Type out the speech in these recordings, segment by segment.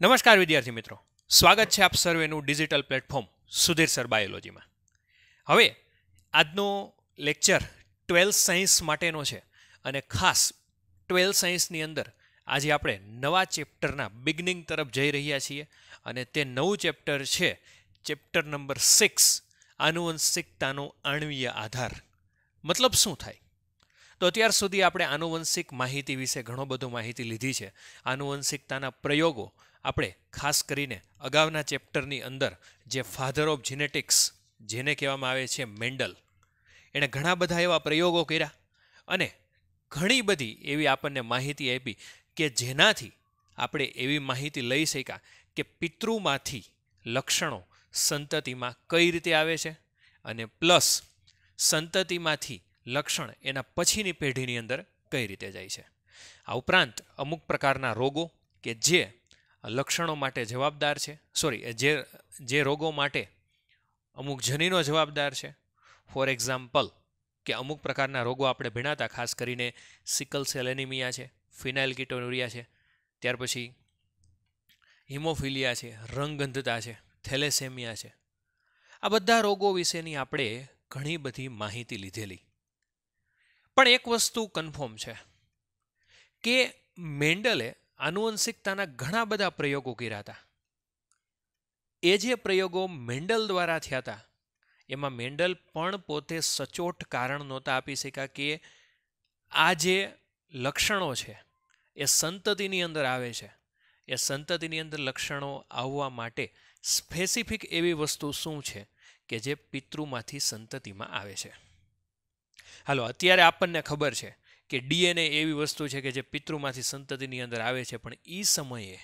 નમસ્કાર વિદ્યાર્થી મિત્રો, સ્વાગત છે આપ સર્વેનું ડિજિટલ પ્લેટફોર્મ સુધીર સર બાયોલોજીમાં. હવે આજનો લેક્ચર 12th સાયન્સ માટેનો છે અને ખાસ 12th સાયન્સની અંદર આજે આપણે નવા ચેપ્ટરના બિગનિંગ તરફ જઈ રહ્યા છીએ અને તે નવું ચેપ્ટર છે ચેપ્ટર નંબર 6, આનુવંશિકતાનો આણ્વીય આધાર. મતલબ શું થાય? તો અત્યાર સુધી આપણે આનુવંશિક માહિતી વિશે ઘણો બધો માહિતી લીધી છે. આનુવંશિકતાના પ્રયોગો આપણે ખાસ કરીને અગાઉના ચેપ્ટરની અંદર જે ફાધર ઓફ જીનેટિક્સ જેને કહેવામાં આવે છે મેન્ડલ, એણે ઘણા બધા એવા પ્રયોગો કર્યા અને ઘણી બધી એવી આપણને માહિતી આપી કે જેનાથી આપણે એવી માહિતી લઈ શક્યા કે પિતૃમાંથી લક્ષણો સંતતિમાં કઈ રીતે આવે છે અને પ્લસ સંતતિમાંથી લક્ષણ એના પછીની પેઢીની અંદર કઈ રીતે જાય છે. આ ઉપરાંત અમુક પ્રકારના રોગો કે જે લક્ષણો માટે જવાબદાર છે, જે રોગો માટે અમુક જનીનો જવાબદાર છે. ફોર એક્ઝામ્પલ કે અમુક પ્રકારના રોગો આપણે ભણાતા, ખાસ કરીને સિકલ સેલ એનિમિયા છે, ફિનાઇલકીટોનુરિયા છે, ત્યાર પછી હિમોફિલિયા છે, રંગઅંધતા છે, થેલેસેમિયા છે. આ બધા રોગો વિશેની આપણે ઘણી બધી માહિતી લીધેલી. પણ એક વસ્તુ કન્ફર્મ છે કે મેન્ડલે આનુવંશિકતાના ઘણા બધા પ્રયોગો કર્યા હતા. એ જે પ્રયોગો મેન્ડલ દ્વારા થયા હતા એમાં મેન્ડલ પણ પોતે સચોટ કારણ નહોતા આપી શક્યા કે આ જે લક્ષણો છે એ સંતતિની અંદર આવે છે. એ સંતતિની અંદર લક્ષણો આવવા માટે સ્પેસિફિક એવી વસ્તુ શું છે કે જે પિતૃમાંથી સંતતિમાં આવે છે. હાલો, અત્યારે આપણને ખબર છે કે ડીએનએ એવી વસ્તુ છે કે જે પિતૃમાંથી સંતતિની અંદર આવે છે, પણ એ સમયે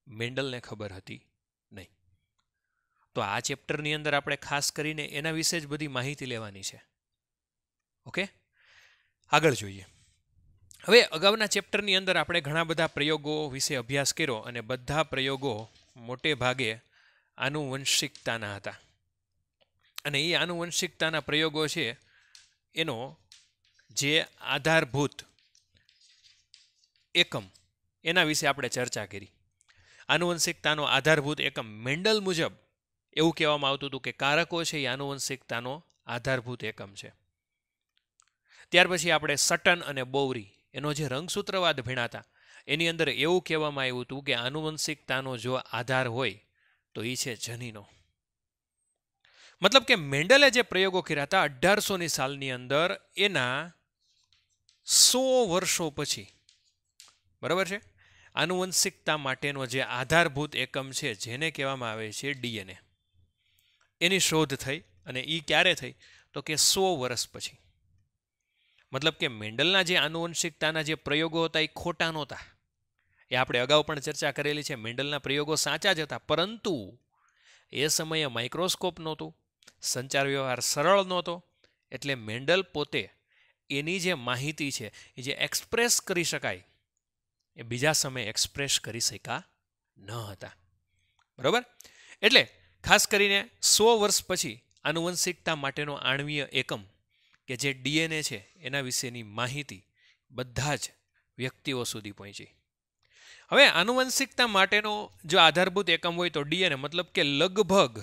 મેન્ડલને ખબર હતી નહીં. તો આ ચેપ્ટરની અંદર આપણે ખાસ કરીને એના વિશે જ બધી માહિતી લેવાની છે. ઓકે, આગળ જોઈએ. હવે અગાઉના ચેપ્ટરની અંદર આપણે ઘણા બધા પ્રયોગો વિશે અભ્યાસ કર્યો અને બધા પ્રયોગો મોટે ભાગે આનુવંશિકતાના હતા. અને એ આનુવંશિકતાના પ્રયોગો છે એનો જે આધારભૂત એકમ એના વિશે આપણે ચર્ચા કરી. આનુવંશિકતાનો આધારભૂત એકમ મેન્ડલ મુજબ એવું કહેવામાં આવતું હતું કે કારકો છે એ આનુવંશિકતાનો આધારભૂત એકમ છે. ત્યાર પછી આપણે સટન અને બોવરી એનો જે રંગસૂત્રવાદ ભણાતા એની અંદર એવું કહેવામાં આવ્યું હતું કે આનુવંશિકતાનો જો આધાર હોય તો એ છે જનીનો. મતલબ કે મેન્ડલે જે પ્રયોગો કર્યા હતા 1800ની સાલની અંદર, એના 100 વર્ષો પછી, બરાબર છે, આનુવંશિકતા માટેનો જે આધારભૂત એકમ છે જેને કહેવામાં આવે છે ડીએનએ, એની શોધ થઈ. અને એ ક્યારે થઈ? તો કે 100 વર્ષ પછી. મતલબ કે મેન્ડલના જે આનુવંશિકતાના જે પ્રયોગો હતા એ ખોટા નહોતા. એ આપણે અગાઉ પણ ચર્ચા કરેલી છે. મેન્ડલના પ્રયોગો સાચા જ હતા, પરંતુ એ સમયે માઇક્રોસ્કોપ નહોતું, સંચાર વ્યવહાર સરળ નહોતો, એટલે મેન્ડલ પોતે એની જે માહિતી છે એ જે એક્સપ્રેસ કરી શકાય એ બીજા સમયે એક્સપ્રેસ કરી શક્યા ન હતા. બરાબર? એટલે ખાસ કરીને 100 વર્ષ પછી આનુવંશિકતા માટેનો આણ્વીય એકમ કે જે ડીએનએ છે એના વિશેની માહિતી બધા જ વ્યક્તિઓ સુધી પહોંચી. હવે આનુવંશિકતા માટેનો જો આધારભૂત એકમ હોય તો ડીએનએ, મતલબ કે લગભગ,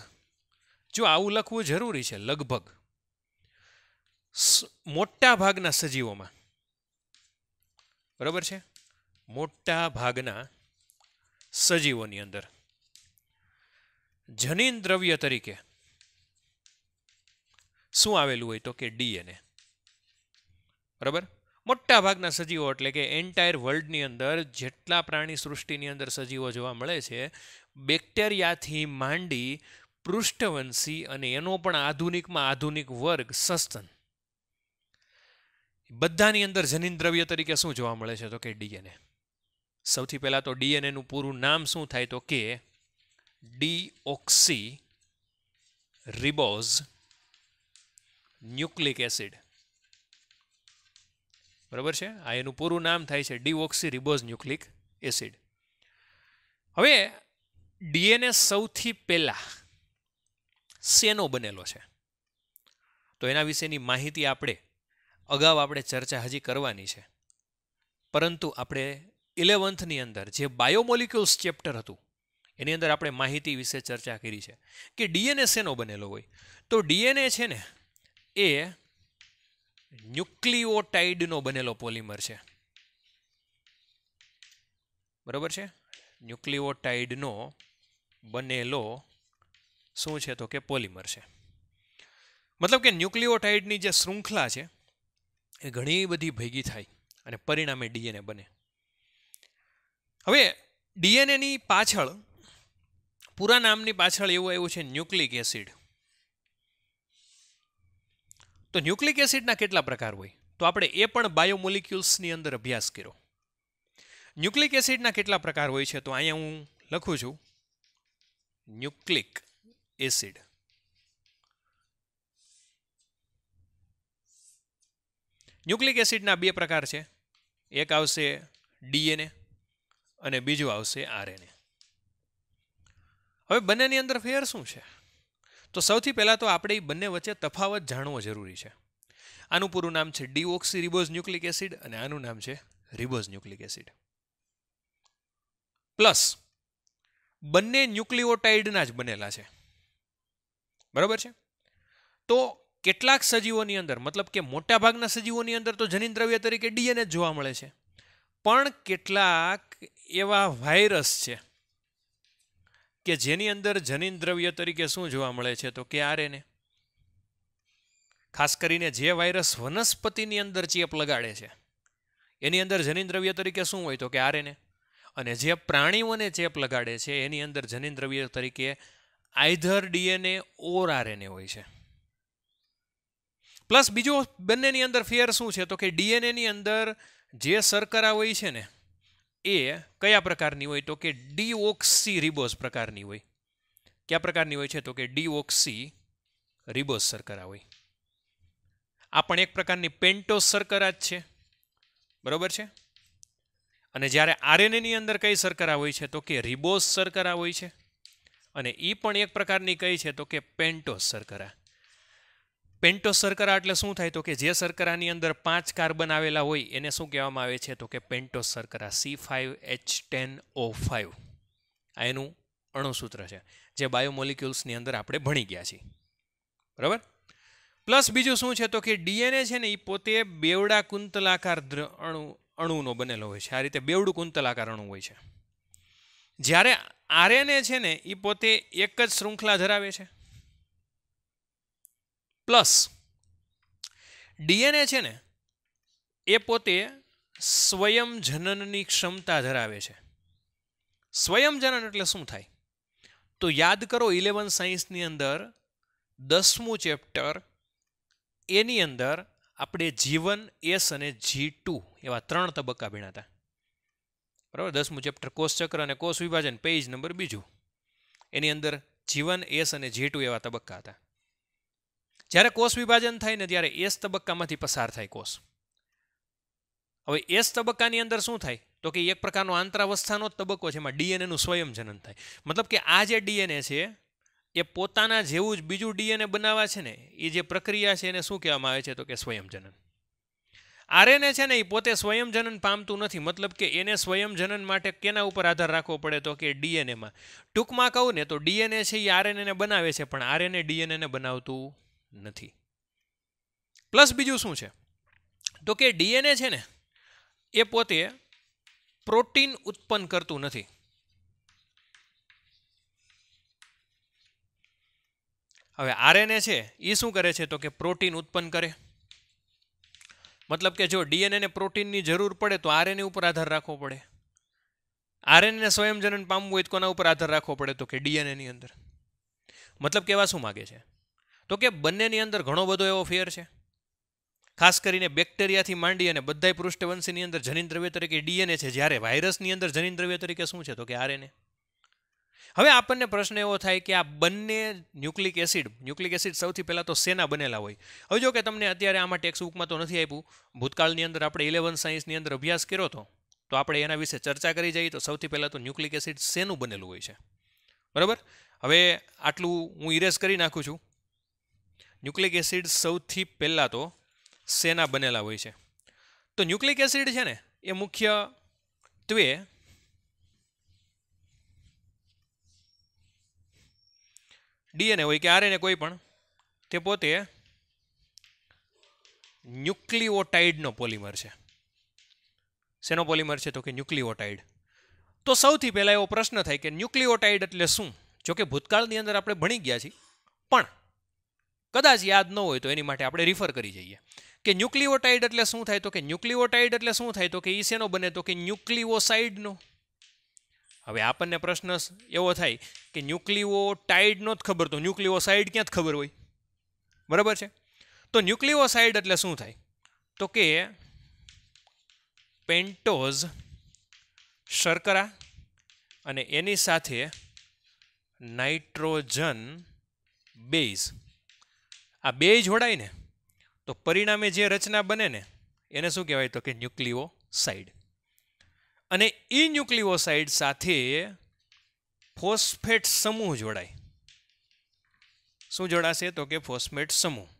જો આવું લખવું જરૂરી છે, લગભગ મોટા ભાગના સજીવોમાં, બરાબર છે, મોટા ભાગના સજીવોની અંદર જનીન દ્રવ્ય તરીકે શું આવેલું હોય તો કે ડીએનએ. બરાબર? મોટા ભાગના સજીવો એટલે કે એન્ટાયર વર્લ્ડની અંદર જેટલા પ્રાણી સૃષ્ટિની અંદર સજીવો જોવા મળે છે, બેક્ટેરિયાથી માંડી પૃષ્ઠવંશી અને એનો પણ આધુનિકમાં આધુનિક વર્ગ સસ્તન, બધાની અંદર જનીન દ્રવ્ય તરીકે શું જોવા મળે છે તો કે ડીએનએ. સૌથી પહેલા તો ડીએનએનું પૂરું નામ શું થાય તો કે ડીઓક્સી રિબોઝ ન્યુક્લિક એસિડ. બરાબર છે? આ એનું પૂરું નામ થાય છે ડીઓક્સી રિબોઝ ન્યુક્લિક એસિડ. હવે ડીએનએ સૌથી પહેલા શેનો બનેલો છે તો એના વિશેની માહિતી આપણે ચર્ચા હજી કરવાની છે, પરંતુ આપણે 11th અંદર જે બાયોમોલિક્યુલ્સ ચેપ્ટર હતું એની અંદર આપણે માહિતી વિશે ચર્ચા કરી છે કે ડીએનએ શેનો બનેલો હોય. તો ડીએનએ છે ને એ ન્યુક્લિઓટાઇડનો બનેલો પોલિમર છે. બરાબર છે? ન્યુક્લિઓટાઇડનો બનેલો શું છે તો કે પોલિમર છે. મતલબ કે ન્યુક્લિઓટાઇડની જે શૃંખલા છે એ ઘણી બધી ભેગી થાય અને પરિણામે ડીએનએ બને. હવે ડીએનએની પાછળ પૂરા નામની પાછળ એવું આવ્યું છે ન્યુક્લિક એસિડ. તો ન્યુક્લિક એસિડના કેટલા પ્રકાર હોય તો આપણે એ પણ બાયોમોલિક્યુલ્સની અંદર અભ્યાસ કર્યો. ન્યુક્લિક એસિડના કેટલા પ્રકાર હોય છે તો અહીંયા હું લખું છું ન્યુક્લિક એસિડ. ન્યુક્લિક એસિડના બે પ્રકાર છે. એક આવશે ડીએનએ અને બીજું આવશે આરએનએ. હવે બંનેની અંદર ફેર શું છે તો સૌથી પહેલાં તો આપણે એ બંને વચ્ચે તફાવત જાણવો જરૂરી છે. આનું પૂરું નામ છે ડીઓક્સી રિબોઝ ન્યુક્લિક એસિડ અને આનું નામ છે રિબોઝ ન્યુક્લિક એસિડ. પ્લસ બંને ન્યુક્લિઓટાઇડના જ બનેલા છે. બરાબર છે? તો કેટલાક સજીવોની અંદર મતલબ કે મોટાભાગના સજીવોની અંદર તો જનીન દ્રવ્ય તરીકે ડીએનએ જ જોવા મળે છે. પણ કેટલાક એવા વાયરસ છે કે જેની અંદર જનીન દ્રવ્ય તરીકે શું જોવા મળે છે તો કે આરએનએ. ખાસ કરીને જે વાયરસ વનસ્પતિની અંદર ચેપ લગાડે છે એની અંદર જનીન દ્રવ્ય તરીકે શું હોય તો કે આરએનએ. અને જે પ્રાણીઓને ચેપ લગાડે છે એની અંદર જનીન દ્રવ્ય તરીકે આઈધર ડીએનએ ઓર આરએનએ હોય છે. પ્લસ બીજો બંનેની અંદર ફેર શું છે તો કે ડીએનએની અંદર જે શર્કરા હોય છે ને એ કયા પ્રકારની હોય તો કે ડીઓક્સી રિબોઝ પ્રકારની હોય. કયા પ્રકારની હોય છે તો કે ડીઓક્સી રિબોઝ શર્કરા હોય. આ પણ એક પ્રકારની પેન્ટોઝ શર્કરા જ છે. બરાબર છે? અને જ્યારે આરએનએની અંદર કઈ શર્કરા હોય છે તો કે રિબોઝ શર્કરા હોય છે અને એ પણ એક પ્રકારની કઈ છે તો કે પેન્ટોઝ શર્કરા. પેન્ટોઝ શર્કરા એટલે શું થાય તો કે જે શર્કરાની અંદર 5 કાર્બન આવેલા હોય એને શું કહેવામાં આવે છે તો કે પેન્ટોઝ શર્કરા C5H10O5. આ એનું અણુસૂત્ર છે જે બાયોમોલિક્યુલ્સની અંદર આપણે ભણી ગયા છીએ. બરાબર? પ્લસ બીજું શું છે તો કે ડીએનએ છે ને એ પોતે બેવડા કુંતલાકાર અણુનો બનેલો હોય છે. આ રીતે બેવડું કુંતલાકાર અણુ હોય છે. જ્યારે આરએનએ છે ને એ પોતે એક જ શૃંખલા ધરાવે છે. પ્લસ ડીએનએ છે ને એ પોતે સ્વયં જનનની ક્ષમતા ધરાવે છે. સ્વયં જનન એટલે શું થાય તો યાદ કરો 11 સાયન્સની અંદર 10મું ચેપ્ટર એની અંદર આપણે G1, S અને G2 એવા 3 તબક્કા ભણ્યા હતા. બરાબર? 10મું ચેપ્ટર કોષચક્ર અને કોષ વિભાજન પેજ નંબર 2 એની અંદર G1, S અને G2 એવા તબક્કા હતા. જ્યારે કોષ વિભાજન થાય ને ત્યારે એસ તબક્કામાંથી પસાર થાય કોષ. હવે એસ તબક્કાની અંદર શું થાય તો કે એક પ્રકારનો આંતરાવસ્થાનો જ તબક્કો છે એમાં ડીએનએનું સ્વયં જનન થાય. મતલબ કે આ જે ડીએનએ છે એ પોતાના જેવું જ બીજું ડીએનએ બનાવવા છે ને એ જે પ્રક્રિયા છે એને શું કહેવામાં આવે છે તો કે સ્વયં જનન. આરએનએ છે ને એ પોતે સ્વયં જનન પામતું નથી. મતલબ કે એને સ્વયં જનન માટે કેના ઉપર આધાર રાખવો પડે તો કે ડીએનએમાં. ટૂંકમાં કહું ને તો ડીએનએ છે એ આરએનએને બનાવે છે પણ આરએનએ ડીએનએને બનાવતું નથી. પ્લસ બીજું શું છે તો કે ડીએનએ છે ને એ પોતે પ્રોટીન ઉત્પન્ન કરતું નથી. હવે આરએનએ છે એ શું કરે છે તો કે પ્રોટીન ઉત્પન્ન કરે. મતલબ કે જો ડીએનએને પ્રોટીનની જરૂર પડે તો આરએનએ ઉપર આધાર રાખવો પડે. આરએનએ સ્વયં જનન પામવું હોય તો કોના ઉપર આધાર રાખવો પડે તો કે ડીએનએની અંદર. મતલબ કેવા શું માગે છે તો કે બંનેની અંદર ઘણો બધો એવો ફેર છે. ખાસ કરીને બેક્ટેરિયાથી માંડી અને બધાય પૃષ્ઠવંશીની અંદર જનીન દ્રવ્ય તરીકે ડીએનએ છે, જ્યારે વાયરસની અંદર જનીન દ્રવ્ય તરીકે શું છે તો કે આરએનએ. હવે આપણને પ્રશ્ન એવો થાય કે આ બંને ન્યુક્લિક એસિડ સૌથી પહેલાં તો શેના બનેલા હોય. હવે જો કે તમને અત્યારે આમાં ટેક્સ્ટ બુકમાં તો નથી આપ્યું, ભૂતકાળની અંદર આપણે 11 સાયન્સની અંદર અભ્યાસ કર્યો હતો તો આપણે એના વિશે ચર્ચા કરી જઈએ તો સૌથી પહેલાં તો ન્યુક્લિક એસિડ શેનું બનેલું હોય છે. બરાબર? હવે આટલું હું ઇરેઝ કરી નાખું છું. ન્યુક્લિક એસિડ સૌથી પહેલાં તો શેના બનેલા હોય છે તો ન્યુક્લિક એસિડ છે ને એ મુખ્ય ત્વે ડીએનએ હોય કે આરએનએ કોઈ પણ તે પોતે ન્યુક્લિઓટાઇડનો પોલિમર છે. શેનો પોલિમર છે? તો કે ન્યુક્લિઓટાઇડ. તો સૌથી પહેલા એવો પ્રશ્ન થાય કે ન્યુક્લિઓટાઇડ એટલે શું? જો કે ભૂતકાળની અંદર આપણે ભણી ગયા છીએ, પણ કદાચ યાદ ન હોય તો એની માટે આપણે રિફર કરી જઈએ કે ન્યુક્લિઓટાઇડ એટલે શું થાય. તો કે ન્યુક્લિઓટાઇડ એટલે શું થાય? તો કે ઈ શેનો બને? તો કે ન્યુક્લિઓસાઇડનો. હવે આપણને પ્રશ્ન એવો થાય કે ન્યુક્લિઓટાઇડ નો જ ખબર તો ન્યુક્લિઓસાઇડ ક્યાં જ ખબર હોય? બરાબર છે. તો ન્યુક્લિઓસાઇડ એટલે શું થાય? તો કે પેન્ટોઝ શર્કરા અને એની સાથે નાઇટ્રોજન બેઝ, આ બે જોડાય ને તો પરિણામે જે રચના બને ને એને શું કહેવાય? તો કે ન્યુક્લિઓસાઇડ. અને ઈ ન્યુક્લિઓસાઇડ સાથે ફોસ્ફેટ સમૂહ જોડાય. શું જોડાશે? તો કે ફોસ્ફેટ સમૂહ.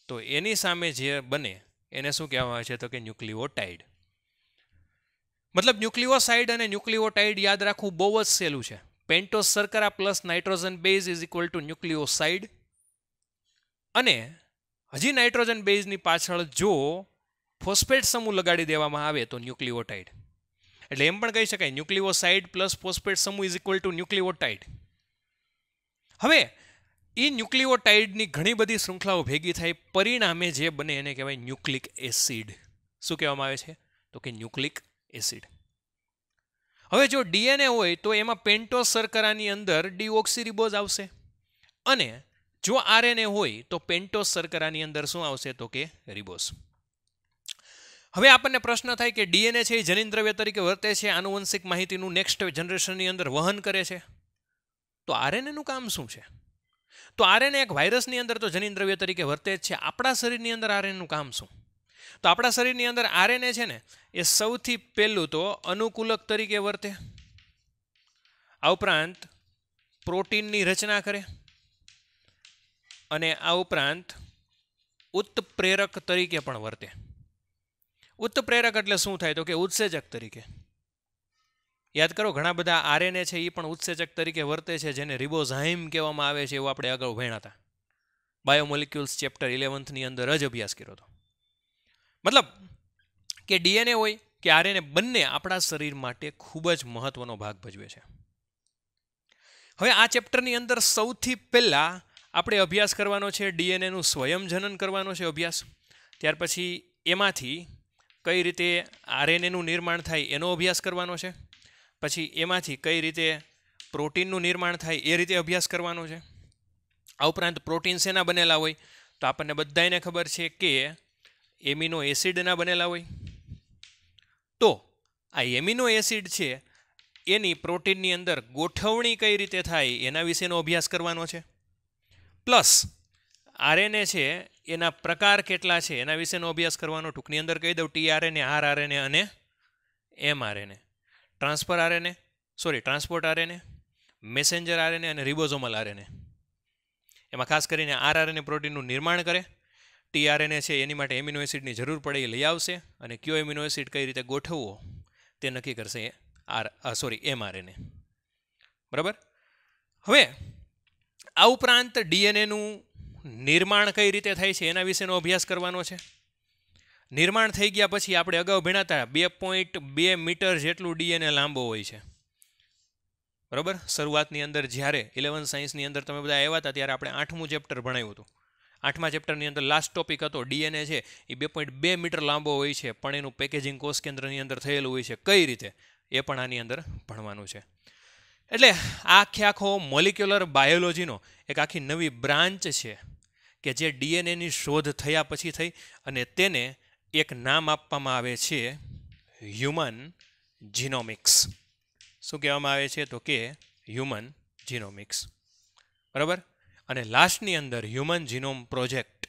તો એની સામે જે બને એને શું કહેવામાં આવે છે? તો કે ન્યુક્લિઓટાઇડ. મતલબ ન્યુક્લિઓસાઇડ અને ન્યુક્લિઓટાઇડ યાદ રાખવું બહુ જ સહેલું છે. પેન્ટોઝ શર્કરા plus nitrogen base is equal to nucleoside. અને હજી નાઇટ્રોજન બેઝની પાછળ જો ફોસ્ફેટ સમૂહ લગાડી દેવામાં આવે તો ન્યુક્લિઓટાઇડ. એટલે એમ પણ કહી શકાય ન્યુક્લિઓસાઇડ પ્લસ ફોસ્ફેટ સમૂહ ઇઝ ઇક્વલ ટુ ન્યુક્લિઓટાઇડ. હવે એ ન્યુક્લિઓટાઇડની ઘણી બધી શૃંખલાઓ ભેગી થાય, પરિણામે જે બને એને કહેવાય ન્યુક્લિક એસિડ. શું કહેવામાં આવે છે? તો કે ન્યુક્લિક એસિડ. હવે જો ડીએનએ હોય તો એમાં પેન્ટોઝ શર્કરાની અંદર ડીઓક્સીરિબોઝ આવશે, અને જો આરએનએ હોય તો પેન્ટોઝ શર્કરાની અંદર શું આવશે? તો કે રિબોઝ. હવે આપણને પ્રશ્ન થાય કે ડીએનએ છે એ જનીન દ્રવ્ય તરીકે વર્તે છે, આનુવંશિક માહિતીનું નેક્સ્ટ જનરેશનની અંદર વહન કરે છે. તો આરએનએનું કામ શું છે? તો આરએનએ એક વાયરસની અંદર તો જનીન દ્રવ્ય તરીકે વર્તે જ છે. આપણા શરીરની અંદર આરએનએનું કામ શું? તો આપણા શરીરની અંદર આરએનએ છે ને એ સૌથી પહેલું તો અનુકૂલક તરીકે વર્તે, આ ઉપરાંત પ્રોટીનની રચના કરે, અને આ ઉપરાંત ઉત્પ્રેરક તરીકે પણ વર્તે. ઉત્પ્રેરક એટલે શું થાય? તો કે ઉત્સેચક તરીકે. યાદ કરો, ઘણા બધા આરએનએ છે એ પણ ઉત્સેચક તરીકે વર્તે છે, જેને રિબોઝાઇમ કહેવામાં આવે છે. એવું આપણે અગાઉ ભણ્યા હતા, બાયોમોલિક્યુલ્સ ચેપ્ટર 11ની અંદર જ અભ્યાસ કર્યો હતો. મતલબ કે ડીએનએ હોય કે આરએનએ બંને આપણા શરીર માટે ખૂબ જ મહત્વનો ભાગ ભજવે છે. હવે આ ચેપ્ટરની અંદર સૌથી પહેલા આપણે અભ્યાસ કરવાનો છે ડીએનએનું સ્વયંજનન કરવાનો છે અભ્યાસ. ત્યાર પછી એમાંથી કઈ રીતે આરએનએનું નિર્માણ થાય એનો અભ્યાસ કરવાનો છે. પછી એમાંથી કઈ રીતે પ્રોટીનનું નિર્માણ થાય એ રીતે અભ્યાસ કરવાનો છે. આ ઉપરાંત પ્રોટીન શેના બનેલા હોય? તો આપણને બધાને ખબર છે કે એમિનો એસિડના બનેલા હોય. તો આ એમિનો એસિડ છે એની પ્રોટીનની અંદર ગોઠવણી કઈ રીતે થાય એના વિશેનો અભ્યાસ કરવાનો છે. પ્લસ આરએનએ છે એના પ્રકાર કેટલા છે એના વિશેનો અભ્યાસ કરવાનો. ટૂંકની અંદર કહી દઉં, ટીઆરએનએ, આરઆરએનએ અને mRNA. Transport RNA, messenger RNA અને રિબોઝોમલ આરએનએ. એમાં ખાસ કરીને આરઆરએનએ પ્રોટીનનું નિર્માણ કરે. ટીઆરએનએ છે એની માટે એમિનો એસિડની જરૂર પડે એ લઈ આવશે, અને કયો એમિનો એસિડ કઈ રીતે ગોઠવવો તે નક્કી કરશે એમઆરએનએ. બરાબર. હવે આ ઉપરાંત ડીએનએનું નિર્માણ કઈ રીતે થાય છે એના વિશેનો અભ્યાસ કરવાનો છે. નિર્માણ થઈ ગયા પછી આપણે અગાઉ ભણ્યા હતા 2.2 મીટર જેટલું ડીએનએ લાંબો હોય છે. બરાબર. શરૂઆતની અંદર જ્યારે 11 સાયન્સની અંદર તમે બધા આવ્યા હતા ત્યારે આપણે 8મું ચેપ્ટર ભણાવ્યું હતું. 8મા ચેપ્ટરની અંદર લાસ્ટ ટોપિક હતો ડીએનએ છે એ 2.2 મીટર લાંબો હોય છે, પણ એનું પેકેજિંગ કોષ કેન્દ્રની અંદર થયેલું હોય છે કઈ રીતે એ પણ આની અંદર ભણવાનું છે. એટલે આખો મોલિક્યુલર બાયોલોજીનો એક આખી નવી બ્રાન્ચ છે કે જે ડીએનએની શોધ થયા પછી થઈ, અને તેને એક નામ આપવામાં આવે છે હ્યુમન જીનોમિક્સ. શું કહેવામાં આવે છે? તો કે હ્યુમન જીનોમિક્સ. બરાબર. અને લાસ્ટની અંદર હ્યુમન જીનોમ પ્રોજેક્ટ,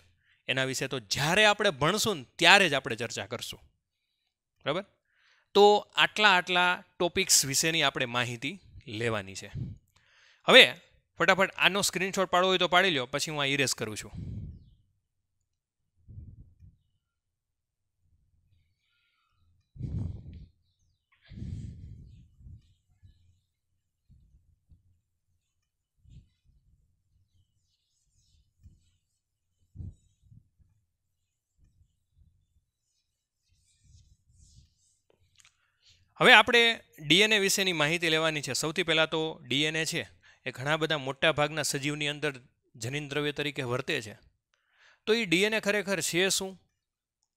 એના વિશે તો જ્યારે આપણે ભણશું ને ત્યારે જ આપણે ચર્ચા કરશું. બરાબર. તો આટલા ટોપિક્સ વિશેની આપણે માહિતી લેવાની છે. હવે ફટાફટ આનો સ્ક્રીનશોટ પાડવો હોય તો પાડી લો, પછી હું આ ઇરેઝ કરું છું. હવે આપણે ડીએનએ વિશેની માહિતી લેવાની છે. સૌથી પહેલાં તો ડીએનએ છે એ ઘણા બધા મોટા ભાગના સજીવની અંદર જનીન દ્રવ્ય તરીકે વર્તે છે. તો એ ડીએનએ ખરેખર છે શું?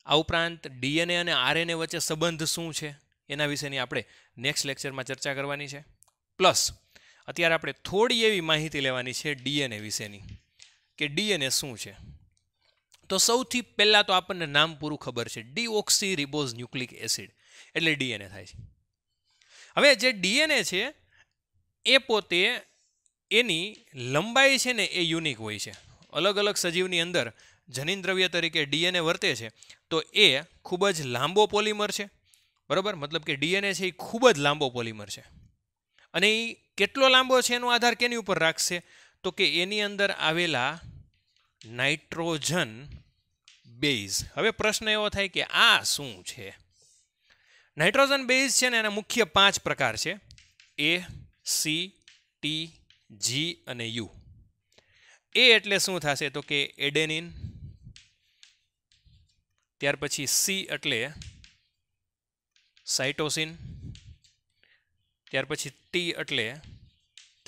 આ ઉપરાંત ડીએનએ અને આરએનએ વચ્ચે સંબંધ શું છે એના વિશેની આપણે નેક્સ્ટ લેક્ચરમાં ચર્ચા કરવાની છે. પ્લસ અત્યારે આપણે થોડી એવી માહિતી લેવાની છે ડીએનએ વિશેની કે ડીએનએ શું છે. તો સૌથી પહેલાં તો આપણને નામ પૂરું ખબર છે, ડીઓક્સી રિબોઝ ન્યુક્લિક એસિડ એટલે ડીએનએ થાય છે. હવે જે ડીએનએ છે એ પોતે એની લંબાઈ છે ને એ યુનિક હોય છે. અલગ અલગ સજીવની અંદર જનીન દ્રવ્ય તરીકે ડીએનએ વર્તે છે તો એ ખૂબ જ લાંબો પોલિમર છે, બરાબર. મતલબ કે ડીએનએ છે એ ખૂબ જ લાંબો પોલિમર છે. અને એ કેટલો લાંબો છે એનો આધાર કેની ઉપર રાખશે? તો કે એની અંદર આવેલા નાઇટ્રોજન બેઝ. હવે પ્રશ્ન એવો થાય કે આ શું છે? નાઇટ્રોજન બેઝ છે ને એના મુખ્ય 5 પ્રકાર છે: એ, સી, ટી, જી અને યુ. એ એટલે શું થશે? તો કે એડેનિન. ત્યાર પછી સી એટલે સાઇટોસિન. ત્યાર પછી ટી એટલે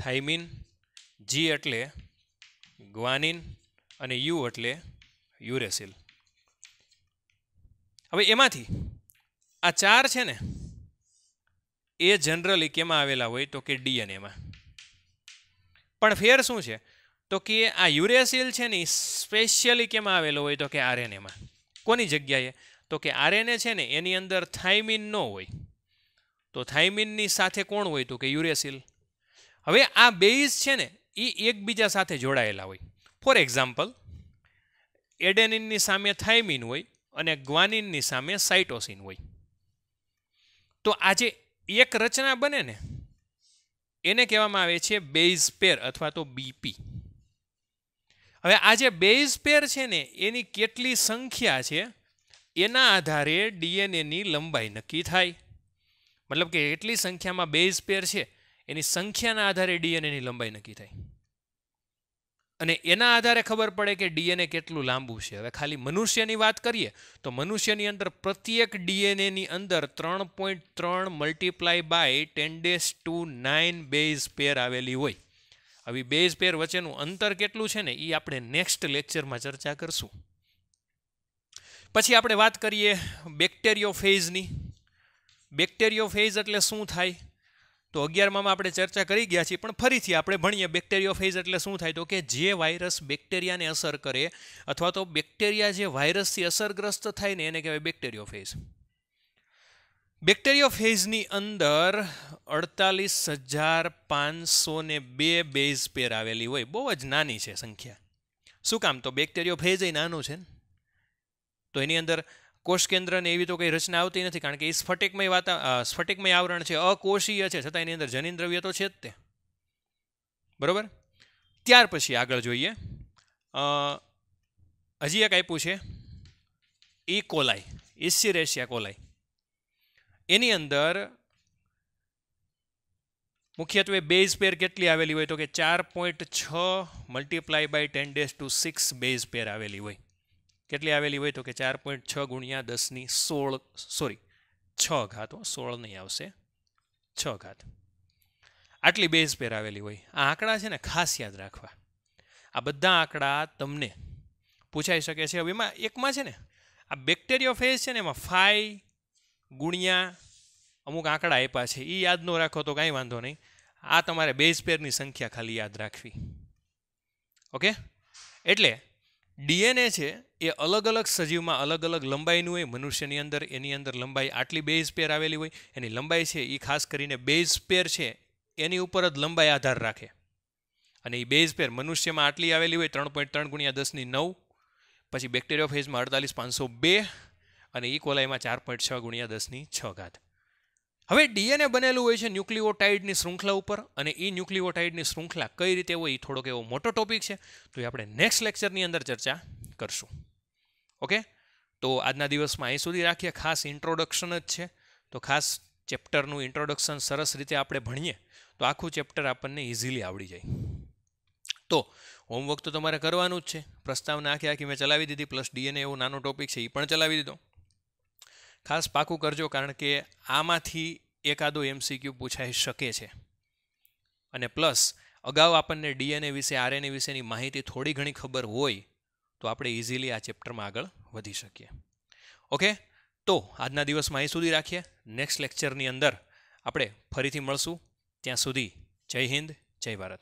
થાઇમિન. જી એટલે ગ્વાનિન અને યુ એટલે યુરેસિલ. હવે એમાંથી આ 4 છે ને એ જનરલી કેમાં આવેલા હોય? તો કે ડીએનએમાં. પણ ફેર શું છે? તો કે આ યુરેસિલ છે ને સ્પેશિયલી કેમાં આવેલો હોય? તો કે આરએનએમાં. કોની જગ્યાએ? તો કે આરએનએ છે ને એની અંદર થાઇમિન ન હોય, તો થાઇમિનની સાથે કોણ હોય? તો કે યુરેસિલ. હવે આ બેઝ છે ને એ એકબીજા સાથે જોડાયેલા હોય. ફોર એક્ઝામ્પલ, એડેનિનની સામે થાઇમિન હોય અને ગ્વાનિનની સામે સાઇટોસિન હોય. તો આ જે એક રચના બને ને એને કહેવામાં આવે છે બેઝ પેર અથવા તો બીપી. હવે આ જે બેઝ પેર છે ને એની કેટલી સંખ્યા છે એના આધારે ડીએનએની લંબાઈ નક્કી થાય. મતલબ કે એટલી સંખ્યામાં બેઝ પેર છે એની સંખ્યાના આધારે ડીએનએની લંબાઈ નક્કી થાય અને એના આધારે ખબર પડે કે ડીએનએ કેટલું લાંબુ છે. હવે ખાલી મનુષ્યની વાત કરીએ તો મનુષ્યની અંદર પ્રત્યેક ડીએનએની અંદર 3.3 મલ્ટીપ્લાય બાય 10⁻⁹ બેઝ પેર આવેલી હોય. આવી બેઝ પેર વચ્ચેનું અંતર કેટલું છે ને એ આપણે નેક્સ્ટ લેક્ચરમાં ચર્ચા કરશું. પછી આપણે વાત કરીએ બેક્ટેરિયોફેઝની. બેક્ટેરિયોફેઝ એટલે શું થાય? તો 11માં આપણે ચર્ચા કરી ગયા છીએ, પણ ફરીથી આપણે ભણીએ બેક્ટેરિયોફેઝ એટલે શું થાય. તો કે જે વાયરસ બેક્ટેરિયાને અસર કરે અથવા તો બેક્ટેરિયા જે વાયરસથી અસરગ્રસ્ત થાય ને એને કહેવાય બેક્ટેરિયોફેઝ. બેક્ટેરિયોફેઝની અંદર 48,502 બેઝ પેર આવેલી હોય. બહુ જ નાની છે સંખ્યા. શું કામ? તો બેક્ટેરિયોફેઝ એ નાનું છે ને, તો એની અંદર કોષ કેન્દ્રને એવી તો કંઈ રચના આવતી નથી, કારણ કે એ સ્ફટિકમય આવરણ છે, અકોષીય છે, છતાં એની અંદર જનીન દ્રવ્ય તો છે જ તે, બરોબર. ત્યાર પછી આગળ જોઈએ, હજી એક આપ્યું છે ઈ કોલાઈ, ઇસ્ચેરેશિયા કોલાઈ. એની અંદર મુખ્યત્વે બેઝ પેર કેટલી આવેલી હોય? તો કે 4.6 મલ્ટીપ્લાય બાય 10⁻⁶ બેઝ પેર આવેલી હોય. કેટલી આવેલી હોય? તો કે 4.6 ગુણ્યા 10⁻16, સોરી 6 ઘાત, 16 નહીં આવશે, 6 ઘાત. આટલી બેઝ પેર આવેલી હોય. આ આંકડા છે ને ખાસ યાદ રાખવા. આ બધા આંકડા તમને પૂછાઈ શકે છે. હવે એમાં એકમાં છે ને આ બેક્ટેરિયોફેઝ છે ને એમાં 5 ગુણ્યા અમુક આંકડા આપ્યા છે, એ યાદ ન રાખો તો કાંઈ વાંધો નહીં. આ તમારે બેઝ પેરની સંખ્યા ખાલી યાદ રાખવી. ઓકે, એટલે ડીએનએ છે એ અલગ અલગ સજીવમાં અલગ અલગ લંબાઈનું હોય. મનુષ્યની અંદર એની અંદર લંબાઈ આટલી બેઝ પેર આવેલી હોય. એની લંબાઈ છે એ ખાસ કરીને બેઝ પેર છે એની ઉપર જ લંબાઈ આધાર રાખે. અને એ બેઝ પેર મનુષ્યમાં આટલી આવેલી હોય 3.3 ગુણ્યા 10⁹, પછી બેક્ટેરિયોફેઝમાં 48,502 અને ઈ કોલાઈમાં 4.6 ગુણ્યા 10⁶. હવે ડીએનએ બનેલું હોય છે ન્યુક્લિઓટાઇડની શૃંખલા ઉપર, અને એ ન્યુક્લિઓટાઇડની શૃંખલા કઈ રીતે હોય એ થોડોક એવો મોટો ટોપિક છે, તો એ આપણે નેક્સ્ટ લેક્ચરની અંદર ચર્ચા કરશું. ઓકે, તો આજના દિવસમાં અહીં સુધી રાખીએ. ખાસ ઇન્ટ્રોડક્શન જ છે, તો ખાસ ચેપ્ટરનું ઇન્ટ્રોડક્શન સરસ રીતે આપણે ભણીએ તો આખું ચેપ્ટર આપણને ઇઝીલી આવડી જાય. તો હોમવર્ક તો તમારે કરવાનું જ છે. પ્રસ્તાવના આખી મેં ચલાવી દીધી, પ્લસ ડીએનએ એવો નાનો ટોપિક છે એ પણ ચલાવી દીધો. ખાસ પાકું કરજો, કારણ કે આમાંથી એકાદો MCQ પૂછાઈ શકે છે. અને પ્લસ અગાઉ આપણને DNA વિશે RNA વિશેની માહિતી થોડી ઘણી ખબર હોય તો આપણે ઇઝીલી આ ચેપ્ટરમાં આગળ વધી શકીએ. ઓકે, તો આજના દિવસમાં અહીં સુધી રાખીએ. નેક્સ્ટ લેક્ચરની અંદર આપણે ફરીથી મળશું. ત્યાં સુધી જય હિન્દ, જય ભારત.